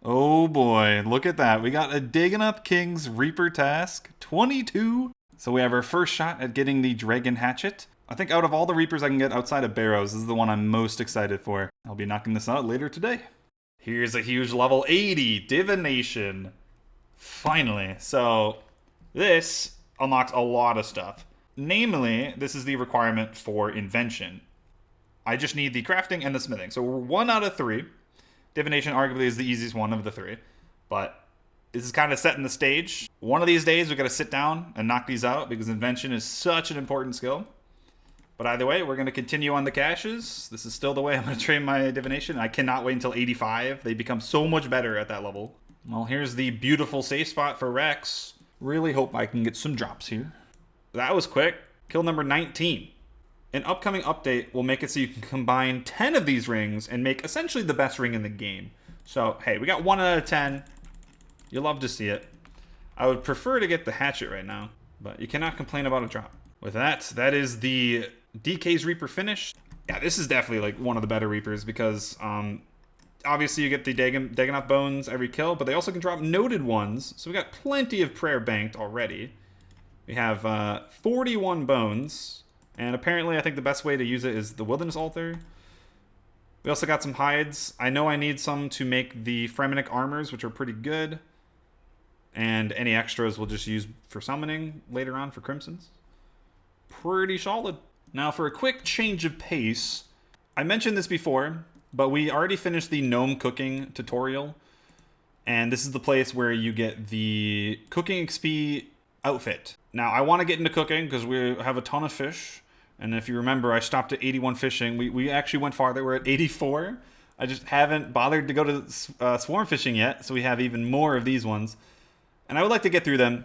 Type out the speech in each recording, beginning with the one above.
Oh boy, look at that. We got a Digging Up King's Reaper task, 22. So we have our first shot at getting the Dragon Hatchet. I think out of all the Reapers I can get outside of Barrows, this is the one I'm most excited for. I'll be knocking this out later today. Here's a huge level 80, Divination. Finally. So this unlocks a lot of stuff. Namely, this is the requirement for Invention. I just need the crafting and the smithing. So we're 1 out of 3. Divination arguably is the easiest one of the 3. But this is kind of setting the stage. One of these days, we got to sit down and knock these out because Invention is such an important skill. But either way, we're going to continue on the caches. This is still the way I'm going to train my Divination. I cannot wait until 85. They become so much better at that level. Well, here's the beautiful safe spot for Rex. Really hope I can get some drops here. That was quick. Kill number 19. An upcoming update will make it so you can combine 10 of these rings and make essentially the best ring in the game. So, hey, we got 1 out of 10. You'll love to see it. I would prefer to get the hatchet right now, but you cannot complain about a drop. With that is the DK's Reaper finished. Yeah, this is definitely like one of the better Reapers because obviously you get the digging up bones every kill, but they also can drop noted ones. So we got plenty of prayer banked already. We have 41 bones. And apparently, I think the best way to use it is the Wilderness Altar. We also got some hides. I know I need some to make the Fremenic armors, which are pretty good. And any extras we'll just use for summoning later on for Crimsons. Pretty solid. Now, for a quick change of pace, I mentioned this before, but we already finished the Gnome Cooking tutorial. And this is the place where you get the Cooking XP outfit. Now, I want to get into cooking because we have a ton of fish. And if you remember, I stopped at 81 fishing. We actually went farther. We're at 84. I just haven't bothered to go to swarm fishing yet, so we have even more of these ones. And I would like to get through them.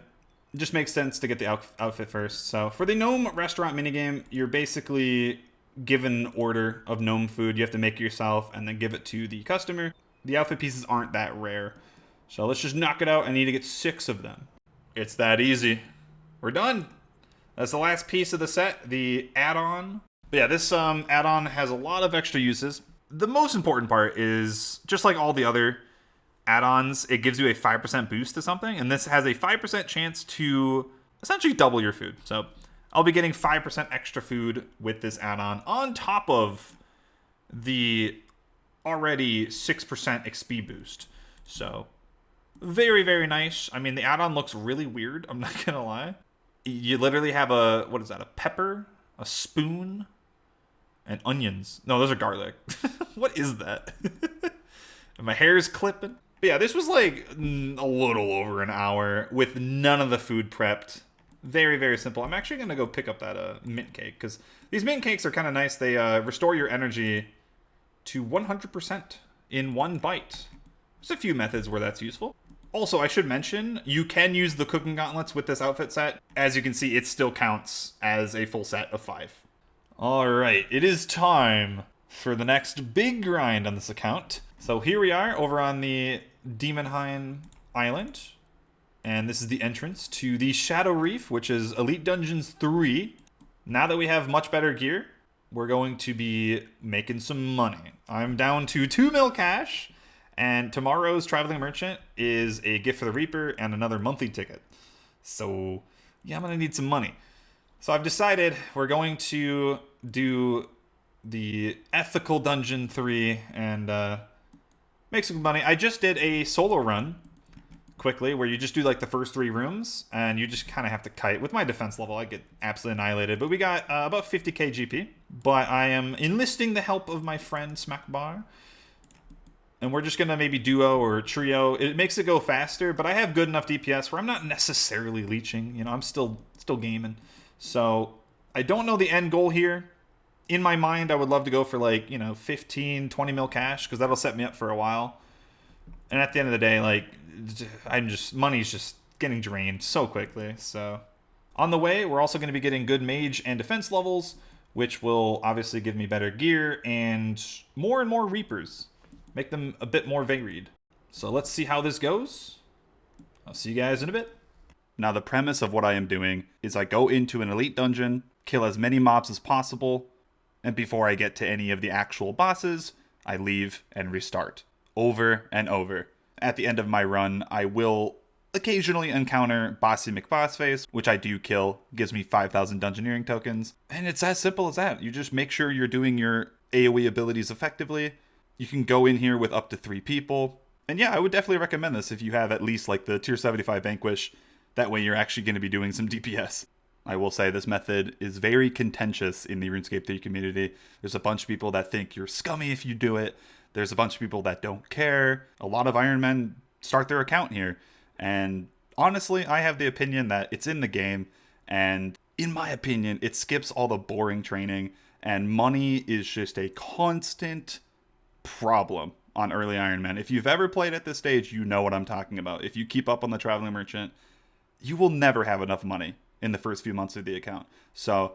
It just makes sense to get the outfit first. So for the Gnome Restaurant minigame, you're basically given an order of gnome food. You have to make it yourself and then give it to the customer. The outfit pieces aren't that rare. So let's just knock it out. I need to get 6 of them. It's that easy. We're done. That's the last piece of the set, the add-on. But yeah, this add-on has a lot of extra uses. The most important part is, just like all the other add-ons, it gives you a 5% boost to something, and this has a 5% chance to essentially double your food. So I'll be getting 5% extra food with this add-on on top of the already 6% XP boost. So very, very nice. I mean, the add-on looks really weird, I'm not gonna lie. You literally have a, what is that, a pepper, a spoon, and onions. No, those are garlic. What is that? And my hair is clipping. But yeah, this was like a little over an hour with none of the food prepped. Very, very simple. I'm actually going to go pick up that mint cake because these mint cakes are kind of nice. They restore your energy to 100% in one bite. There's a few methods where that's useful. Also, I should mention, you can use the cooking gauntlets with this outfit set. As you can see, it still counts as a full set of 5. Alright, it is time for the next big grind on this account. So here we are over on the Demonheim Island. And this is the entrance to the Shadow Reef, which is Elite Dungeons 3. Now that we have much better gear, we're going to be making some money. I'm down to 2 mil cash. And tomorrow's Traveling Merchant is a gift for the Reaper and another monthly ticket. So, yeah, I'm going to need some money. So I've decided we're going to do the Ethical Dungeon 3 and make some money. I just did a solo run quickly where you just do like the first 3 rooms and you just kind of have to kite. With my defense level, I get absolutely annihilated. But we got about 50k GP. But I am enlisting the help of my friend Smackbar. And we're just going to maybe duo or trio. It makes it go faster, but I have good enough DPS where I'm not necessarily leeching. You know, I'm still gaming. So I don't know the end goal here. In my mind, I would love to go for like, 15, 20 mil cash because that'll set me up for a while. And at the end of the day, like, money's just getting drained so quickly. So on the way, we're also going to be getting good mage and defense levels, which will obviously give me better gear and more Reapers. Make them a bit more varied. So let's see how this goes. I'll see you guys in a bit. Now the premise of what I am doing is I go into an elite dungeon, kill as many mobs as possible, and before I get to any of the actual bosses, I leave and restart. Over and over. At the end of my run, I will occasionally encounter Bossy McBossface, which I do kill. Gives me 5,000 Dungeoneering tokens. And it's as simple as that. You just make sure you're doing your AoE abilities effectively. You can go in here with up to 3 people. And yeah, I would definitely recommend this if you have at least like the tier 75 Vanquish. That way you're actually going to be doing some DPS. I will say this method is very contentious in the RuneScape 3 community. There's a bunch of people that think you're scummy if you do it. There's a bunch of people that don't care. A lot of Ironmen start their account here. And honestly, I have the opinion that it's in the game. And in my opinion, it skips all the boring training. And money is just a constant problem on early Ironman. If you've ever played at this stage, you know what I'm talking about. If you keep up on the Traveling Merchant, you will never have enough money in the first few months of the account. So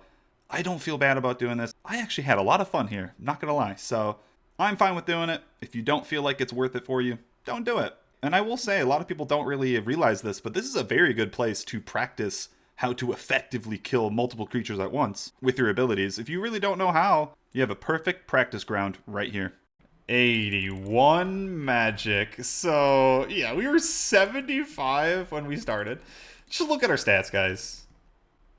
I don't feel bad about doing this. I actually had a lot of fun here, not gonna lie. So I'm fine with doing it. If you don't feel like it's worth it for you, don't do it. And I will say, a lot of people don't really realize this, but this is a very good place to practice how to effectively kill multiple creatures at once with your abilities. If you really don't know how, you have a perfect practice ground right here. 81 magic. So yeah, we were 75 when we started. Just look at our stats, guys.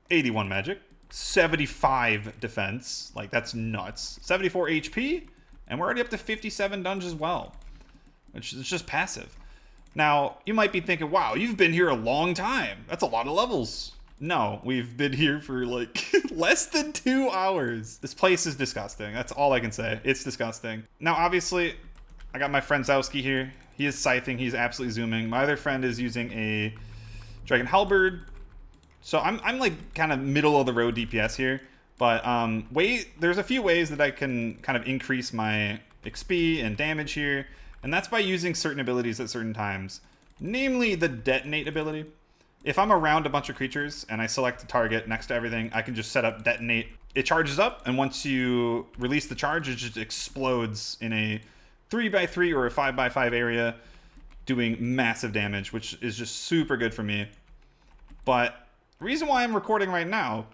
81 magic, 75 defense, like that's nuts. 74 HP, and we're already up to 57 dungeons as well, which is just passive. Now, you might be thinking, wow, you've been here a long time. That's a lot of levels. No, we've been here for like less than 2 hours. This place is disgusting. That's all I can say. It's disgusting. Now, obviously, I got my friend Zowski here. He is scything. He's absolutely zooming. My other friend is using a Dragon Halberd. So I'm like kind of middle of the road DPS here. But there's a few ways that I can kind of increase my XP and damage here. And that's by using certain abilities at certain times. Namely, the Detonate ability. If I'm around a bunch of creatures and I select a target next to everything, I can just set up Detonate. It charges up, and once you release the charge, it just explodes in a 3x3 or a 5x5 area, doing massive damage, which is just super good for me. But the reason why I'm recording right now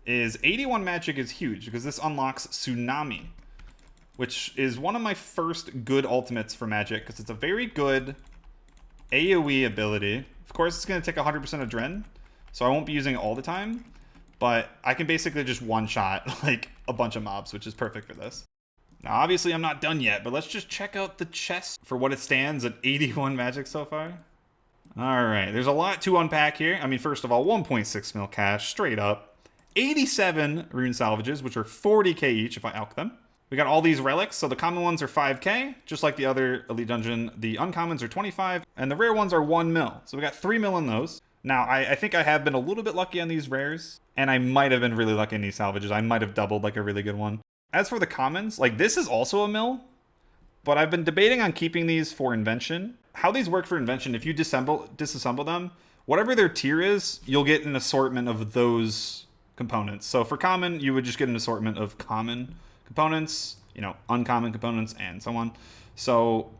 is 81 magic is huge, because this unlocks Tsunami, which is one of my first good ultimates for magic, because it's a very good AoE ability. Of course, it's going to take 100% of Dren, so I won't be using it all the time, but I can basically just one-shot like a bunch of mobs, which is perfect for this. Now, obviously, I'm not done yet, but let's just check out the chest for what it stands at 81 magic so far. All right, there's a lot to unpack here. I mean, first of all, 1.6 mil cash, straight up. 87 rune salvages, which are 40k each if I alch them. We got all these relics, so the common ones are 5k, just like the other Elite Dungeon. The uncommons are 25, and the rare ones are 1 mil. So we got 3 mil in those. Now, I think I have been a little bit lucky on these rares, and I might have been really lucky in these salvages. I might have doubled like a really good one. As for the commons, like this is also a mil, but I've been debating on keeping these for Invention. How these work for Invention, if you disassemble them, whatever their tier is, you'll get an assortment of those components. So for common, you would just get an assortment of common components, you know, uncommon components, and so on. So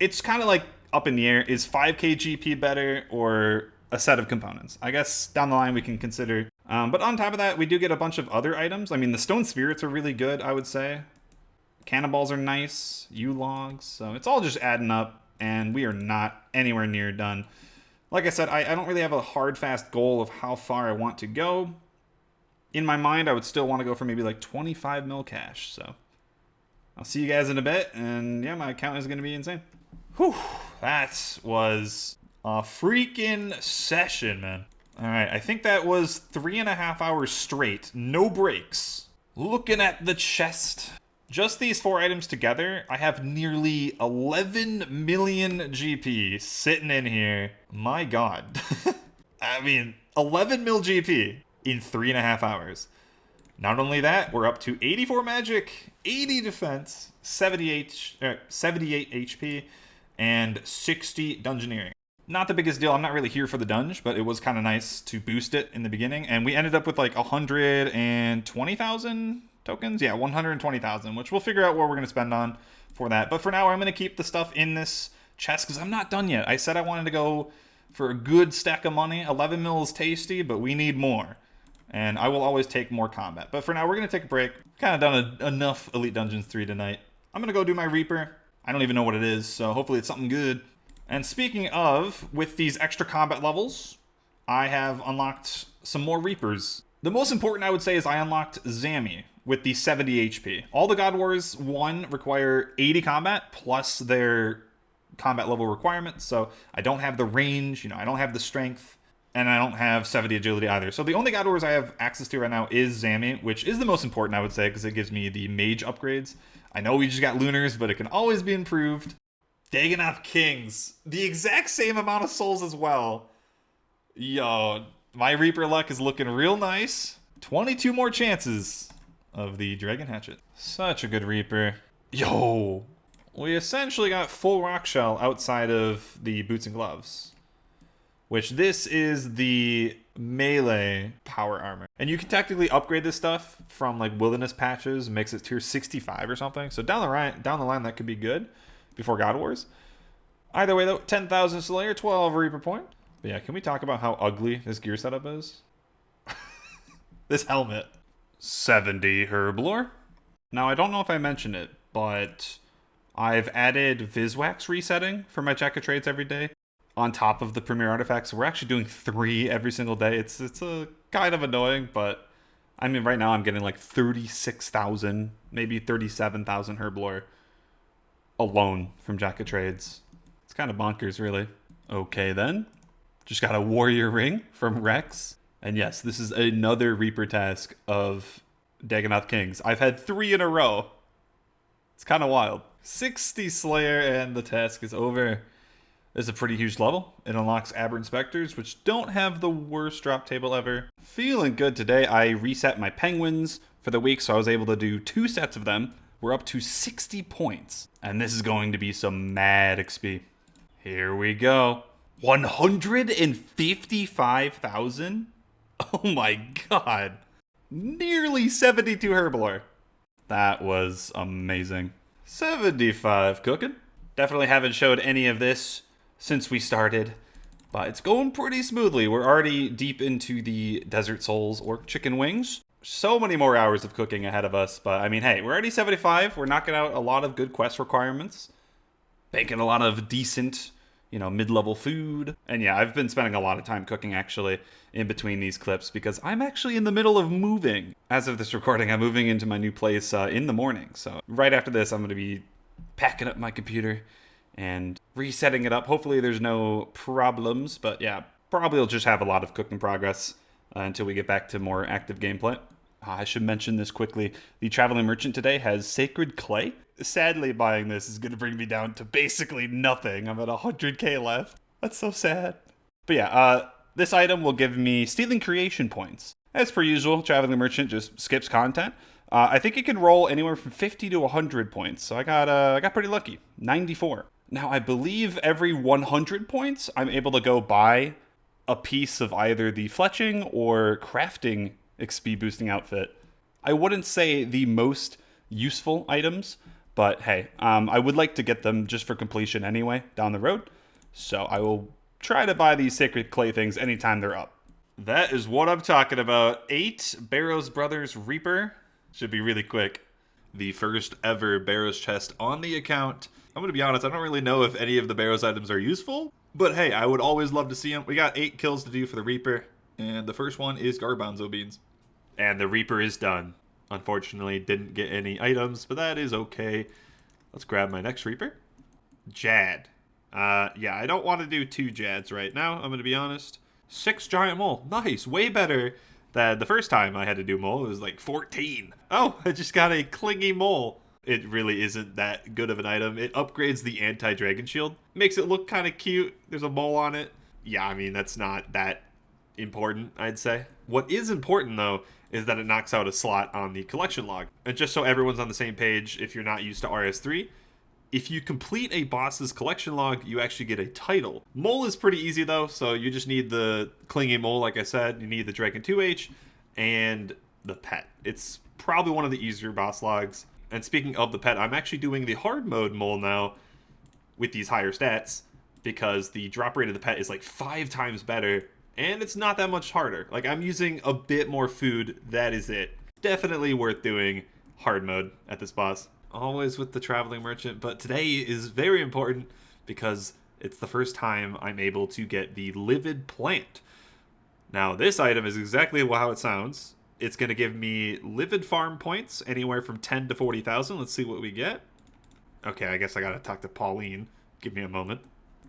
it's kind of like up in the air. Is 5k GP better or a set of components? I guess down the line we can consider. But on top of that, we do get a bunch of other items. I mean, the stone spirits are really good, I would say. Cannonballs are nice, U-logs, so it's all just adding up, and we are not anywhere near done. Like I said, I don't really have a hard, fast goal of how far I want to go. In my mind, I would still want to go for maybe like 25 mil cash, so I'll see you guys in a bit, and yeah, my account is going to be insane. Whew, that was a freaking session, man. All right, I think that was 3.5 hours straight, no breaks. Looking at the chest, just these 4 items together, I have nearly 11 million GP sitting in here. My God. I mean, 11 mil GP in 3.5 hours. Not only that, we're up to 84 magic, 80 defense, 78 HP, and 60 dungeoneering. Not the biggest deal. I'm not really here for the dunge, but it was kind of nice to boost it in the beginning. And we ended up with like 120,000 tokens. Yeah, 120,000, which we'll figure out what we're going to spend on for that. But for now, I'm going to keep the stuff in this chest because I'm not done yet. I said I wanted to go for a good stack of money. 11 mil is tasty, but we need more. And I will always take more combat. But for now, we're going to take a break. Kind of done enough Elite Dungeons 3 tonight. I'm going to go do my Reaper. I don't even know what it is, so hopefully it's something good. And speaking of, with these extra combat levels, I have unlocked some more Reapers. The most important, I would say, is I unlocked Zammy with the 70 HP. All the God Wars 1 require 80 combat plus their combat level requirements, so I don't have the range, I don't have the strength, and I don't have 70 agility either. So the only God Wars I have access to right now is Zammy, which is the most important, I would say, because it gives me the mage upgrades. I know we just got Lunars, but it can always be improved. Dagannoth Kings, the exact same amount of souls as well. Yo, my Reaper luck is looking real nice. 22 more chances of the Dragon Hatchet. Such a good Reaper. Yo, we essentially got full Rock Shell outside of the Boots and Gloves, which this is the melee power armor. And you can technically upgrade this stuff from like Wilderness Patches, makes it tier 65 or something. So down the line that could be good before God Wars. Either way though, 10,000 Slayer, 12 Reaper point. But yeah, can we talk about how ugly this gear setup is? This helmet. 70 Herblore. Now I don't know if I mentioned it, but I've added Viswax resetting for my check of trades every day on top of the Premier Artifacts. We're actually doing 3 every single day. It's a kind of annoying, but I mean right now I'm getting like 36,000, maybe 37,000 Herblore alone from Jack of Trades. It's kind of bonkers, really. Okay, then. Just got a Warrior Ring from Rex. And yes, this is another Reaper task of Dagannoth Kings. I've had 3 in a row. It's kind of wild. 60 Slayer and the task is over. It's a pretty huge level. It unlocks Aberrant Specters, which don't have the worst drop table ever. Feeling good today. I reset my Penguins for the week, so I was able to do 2 sets of them. We're up to 60 points. And this is going to be some mad XP. Here we go. 155,000? Oh my god. Nearly 72 Herblore. That was amazing. 75 cooking. Definitely haven't showed any of this since we started, but it's going pretty smoothly. We're already deep into the Desert Souls or chicken wings. So many more hours of cooking ahead of us, but I mean, hey, we're already 75. We're knocking out a lot of good quest requirements, making a lot of decent, mid-level food. And yeah, I've been spending a lot of time cooking actually in between these clips because I'm actually in the middle of moving. As of this recording, I'm moving into my new place in the morning. So right after this, I'm going to be packing up my computer and resetting it up. Hopefully there's no problems, but yeah, probably will just have a lot of cooking progress until we get back to more active gameplay. I should mention this quickly. The Traveling Merchant today has Sacred Clay. Sadly, buying this is going to bring me down to basically nothing. I'm at 100k left. That's so sad. But yeah, this item will give me Stealing Creation points. As per usual, Traveling Merchant just skips content. I think it can roll anywhere from 50 to 100 points. So I got pretty lucky. 94. Now, I believe every 100 points, I'm able to go buy a piece of either the Fletching or Crafting XP boosting outfit. I wouldn't say the most useful items, but hey, I would like to get them just for completion anyway down the road. So I will try to buy these Sacred Clay things anytime they're up. That is what I'm talking about. 8 Barrows Brothers Reaper. Should be really quick. The first ever Barrows chest on the account. I'm going to be honest, I don't really know if any of the Barrows items are useful, but hey, I would always love to see them. We got 8 kills to do for the Reaper, and the first one is Garbanzo Beans. And the Reaper is done. Unfortunately, didn't get any items, but that is okay. Let's grab my next Reaper. Jad. Yeah, I don't want to do 2 Jads right now, I'm going to be honest. 6 Giant Mole. Nice, way better than the first time I had to do Mole. It was like 14. Oh, I just got a Clingy Mole. It really isn't that good of an item. It upgrades the anti-dragon shield. Makes it look kind of cute. There's a mole on it. Yeah, I mean, that's not that important, I'd say. What is important, though, is that it knocks out a slot on the collection log. And just so everyone's on the same page, if you're not used to RS3, if you complete a boss's collection log, you actually get a title. Mole is pretty easy, though, so you just need the Clingy Mole, like I said. You need the Dragon 2H and the pet. It's probably one of the easier boss logs. And speaking of the pet, I'm actually doing the hard mode Mole now with these higher stats because the drop rate of the pet is like 5 times better and it's not that much harder. Like, I'm using a bit more food, that is it. Definitely worth doing hard mode at this boss. Always with the Traveling Merchant, but today is very important because It's the first time I'm able to get the Livid Plant. Now, this item is exactly how it sounds. It's going to give me Livid Farm points, anywhere from 10 to 40,000. Let's see what we get. Okay, I guess I got to talk to Pauline. Give me a moment.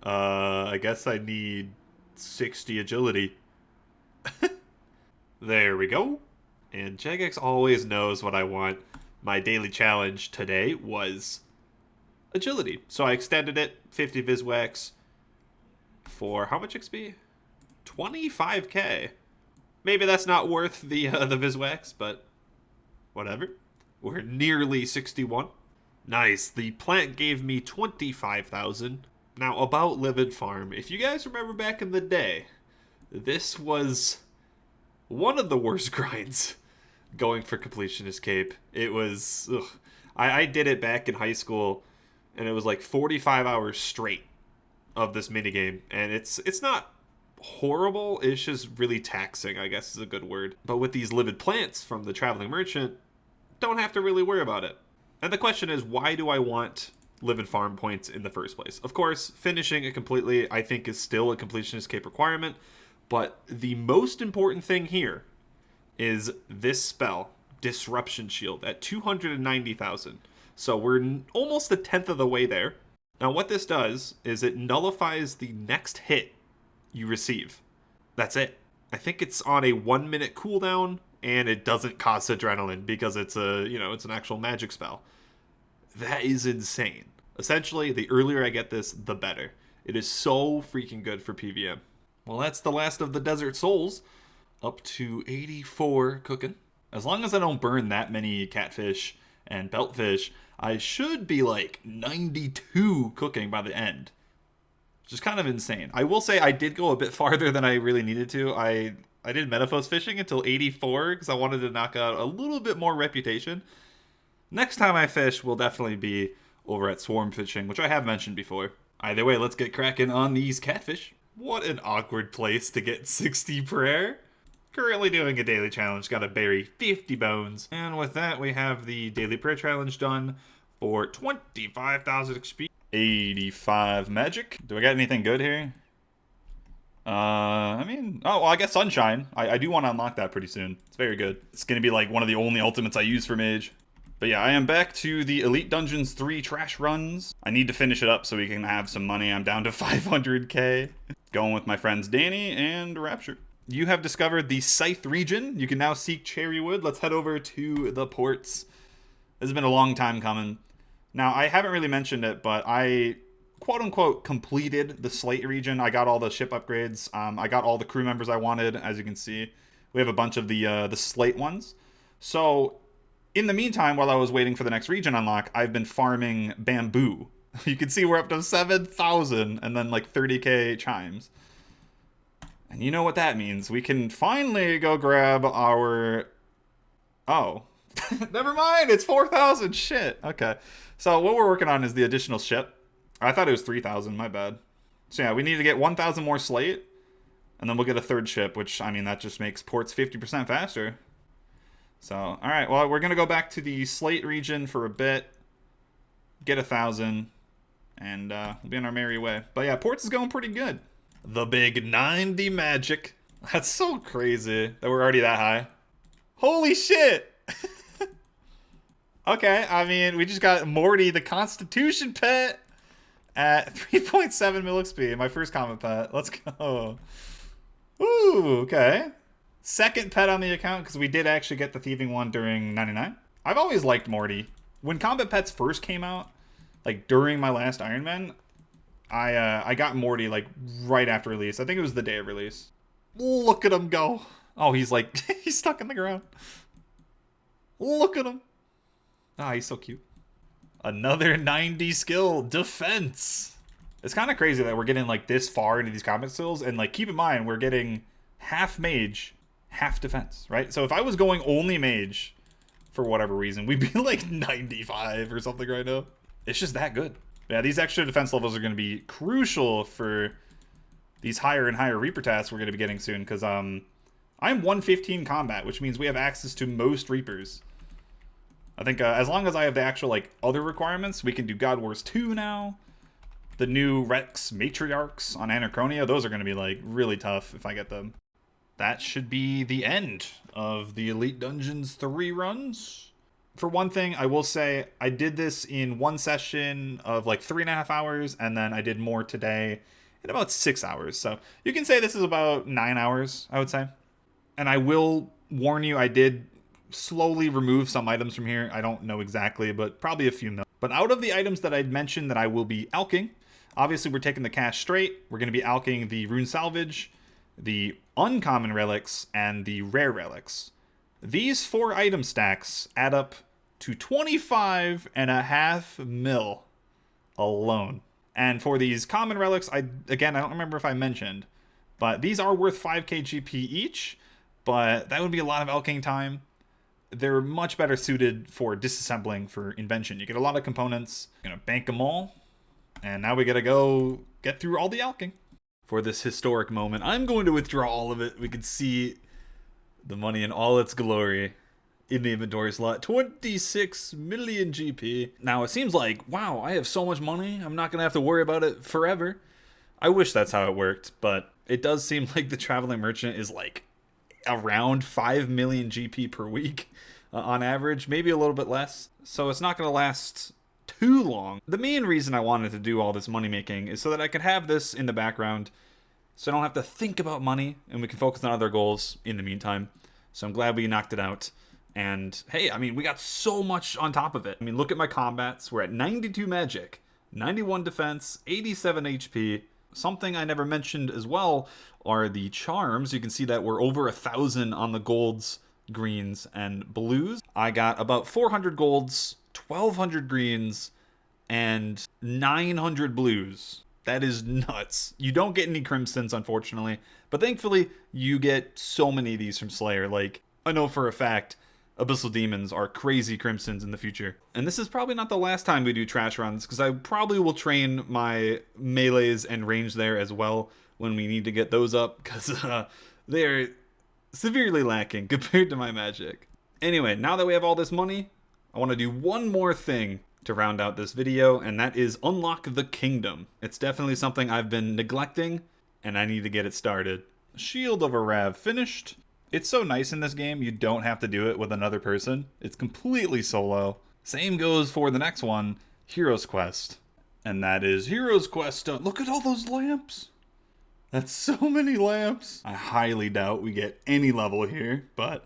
I guess I need 60 agility. There we go. And Jagex always knows what I want. My daily challenge today was agility. So I extended it, 50 Viswax, for how much XP? 25k. Maybe that's not worth the Viswax, but whatever. We're nearly 61. Nice. The plant gave me 25,000. Now, about Livid Farm, if you guys remember back in the day, this was one of the worst grinds going for Completionist Cape. It was... Ugh. I did it back in high school, and it was like 45 hours straight of this minigame, and it's not horrible, it's just really taxing, I guess is a good word. But with these Livid Plants from the Traveling Merchant, don't have to really worry about it. And the question is, why do I want Livid Farm points in the first place? Of course, finishing it completely, I think, is still a Completionist Cape requirement, but the most important thing here is this spell, Disruption Shield, at 290,000. So we're almost a tenth of the way there. Now what this does is it nullifies the next hit you receive. That's it. I think it's on a 1 minute cooldown, and it doesn't cost adrenaline because it's it's an actual magic spell. That is insane. Essentially, the earlier I get this, the better. It is so freaking good for PVM. Well, that's the last of the Desert Souls. Up to 84 cooking. As long as I don't burn that many catfish and beltfish, I should be like 92 cooking by the end. Which is kind of insane. I will say I did go a bit farther than I really needed to. I did Metaphos fishing until 84 because I wanted to knock out a little bit more reputation. Next time I fish will definitely be over at Swarm Fishing, which I have mentioned before. Either way, let's get cracking on these catfish. What an awkward place to get 60 prayer. Currently doing a daily challenge, gotta bury 50 bones. And with that, we have the daily prayer challenge done for 25,000 XP. 85 magic. Do I got anything good here? I guess Sunshine. I do want to unlock that pretty soon. It's very good. It's gonna be like one of the only ultimates I use for mage. But yeah, I am back to the Elite Dungeons 3 trash runs. I need to finish it up so we can have some money. I'm down to 500k. Going with my friends Danny and Rapture. You have discovered the Slate Region. You can now seek Cherrywood. Let's head over to the ports. This has been a long time coming. Now, I haven't really mentioned it, but I, quote-unquote, completed the Slate Region. I got all the ship upgrades. I got all the crew members I wanted, as you can see. We have a bunch of the Slate ones. So, in the meantime, while I was waiting for the next region unlock, I've been farming bamboo. You can see we're up to 7,000 and then like 30k chimes. And you know what that means. We can finally go grab our... Oh. Never mind, it's 4,000. Shit. Okay. So what we're working on is the additional ship. I thought it was 3,000. My bad. So yeah, we need to get 1,000 more slate. And then we'll get a third ship, which, I mean, that just makes ports 50% faster. So, alright. Well, we're going to go back to the Slate region for a bit. Get 1,000. And we'll be on our merry way. But yeah, ports is going pretty good. The big 90 magic. That's so crazy that we're already that high. Holy shit! Okay, I mean, we just got Morty, the Constitution pet, at 3.7 mil XP. My first common pet. Let's go. Ooh, okay. Second pet on the account, because we did actually get the thieving one during 99. I've always liked Morty. When combat pets first came out, like during my last Ironman, I got Morty like right after release. I think it was the day of release. Look at him go. Oh, he's like, he's stuck in the ground. Look at him. Ah, he's so cute. Another 90 skill, defense. It's kind of crazy that we're getting like this far into these combat skills. And like, keep in mind, we're getting half mage, half defense, right? So if I was going only mage for whatever reason, we'd be like 95 or something right now. It's just that good. Yeah, these extra defense levels are going to be crucial for these higher and higher Reaper tasks we're going to be getting soon. Because I'm 115 combat, which means we have access to most Reapers. I think as long as I have the actual like other requirements, we can do God Wars 2 now. The new Rex Matriarchs on Anachronia, those are going to be like really tough if I get them. That should be the end of the Elite Dungeons 3 runs. For one thing, I will say I did this in one session of like 3.5 hours, and then I did more today in about 6 hours. So you can say this is about 9 hours, I would say. And I will warn you, I did slowly remove some items from here. I don't know exactly, but probably a few mil. But out of the items that I'd mentioned that I will be alking, obviously we're taking the cash straight. We're going to be alking the Rune Salvage, the uncommon relics, and the rare relics. These 4 item stacks add up to 25.5 mil alone. And for these common relics, I don't remember if I mentioned, but these are worth 5k GP each, but that would be a lot of alking time. They're much better suited for disassembling for invention. You get a lot of components, you're gonna bank them all, and now we gotta go get through all the alking. For this historic moment, I'm going to withdraw all of it. We can see the money in all its glory in the inventory slot. 26 million GP. Now it seems like, wow, I have so much money, I'm not gonna have to worry about it forever. I wish that's how it worked, but it does seem like the traveling merchant is like around 5 million GP per week on average, maybe a little bit less. So it's not gonna last too long. The main reason I wanted to do all this money making is so that I could have this in the background, so I don't have to think about money and we can focus on other goals in the meantime. So I'm glad we knocked it out. And hey, I mean, we got so much on top of it. I mean, look at my combats. We're at 92 magic, 91 defense, 87 HP. Something I never mentioned as well are the charms. You can see that we're over 1,000 on the golds, greens, and blues. I got about 400 golds, 1,200 greens, and 900 blues. That is nuts. You don't get any crimsons, unfortunately, but thankfully you get so many of these from Slayer. Like, I know for a fact Abyssal Demons are crazy crimsons in the future. And this is probably not the last time we do trash runs, because I probably will train my melees and range there as well when we need to get those up, because they're severely lacking compared to my magic. Anyway, now that we have all this money, I want to do one more thing to round out this video, and that is unlock the kingdom. It's definitely something I've been neglecting, and I need to get it started. Shield of Arav finished. It's so nice in this game, you don't have to do it with another person. It's completely solo. Same goes for the next one, Hero's Quest. And that is Hero's Quest done. Look at all those lamps. That's so many lamps. I highly doubt we get any level here, but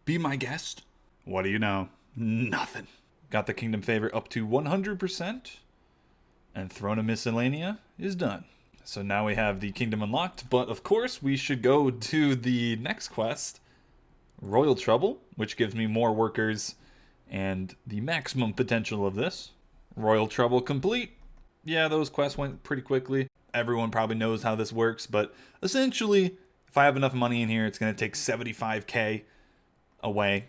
be my guest. What do you know? Nothing. Got the Kingdom Favor up to 100%, and Throne of Miscellanea is done. So now we have the kingdom unlocked, but of course we should go to the next quest, Royal Trouble, which gives me more workers and the maximum potential of this. Royal Trouble complete. Yeah, those quests went pretty quickly. Everyone probably knows how this works, but essentially, if I have enough money in here, it's going to take 75k away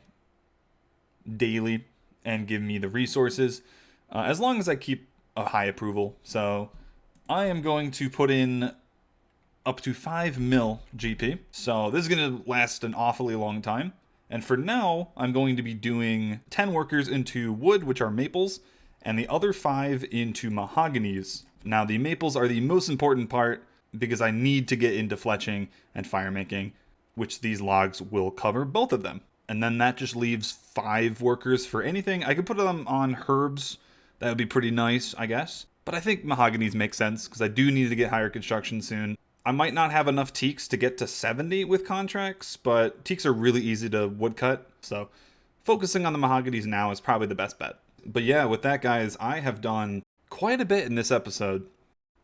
daily and give me the resources, as long as I keep a high approval. So I am going to put in up to 5 mil GP. So this is going to last an awfully long time. And for now, I'm going to be doing 10 workers into wood, which are maples, and the other 5 into mahoganies. Now, the maples are the most important part because I need to get into fletching and fire making, which these logs will cover both of them. And then that just leaves 5 workers for anything. I could put them on herbs. That would be pretty nice, I guess. But I think mahoganies make sense because I do need to get higher construction soon. I might not have enough teaks to get to 70 with contracts, but teaks are really easy to woodcut. So focusing on the mahoganies now is probably the best bet. But yeah, with that, guys, I have done quite a bit in this episode.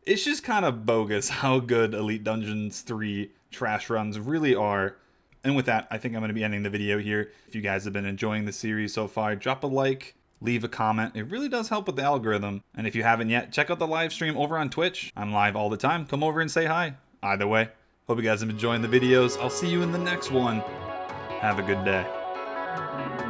It's just kind of bogus how good Elite Dungeons 3 trash runs really are. And with that, I think I'm going to be ending the video here. If you guys have been enjoying the series so far, drop a like, leave a comment. It really does help with the algorithm. And if you haven't yet, check out the live stream over on Twitch. I'm live all the time. Come over and say hi. Either way, hope you guys have been enjoying the videos. I'll see you in the next one. Have a good day.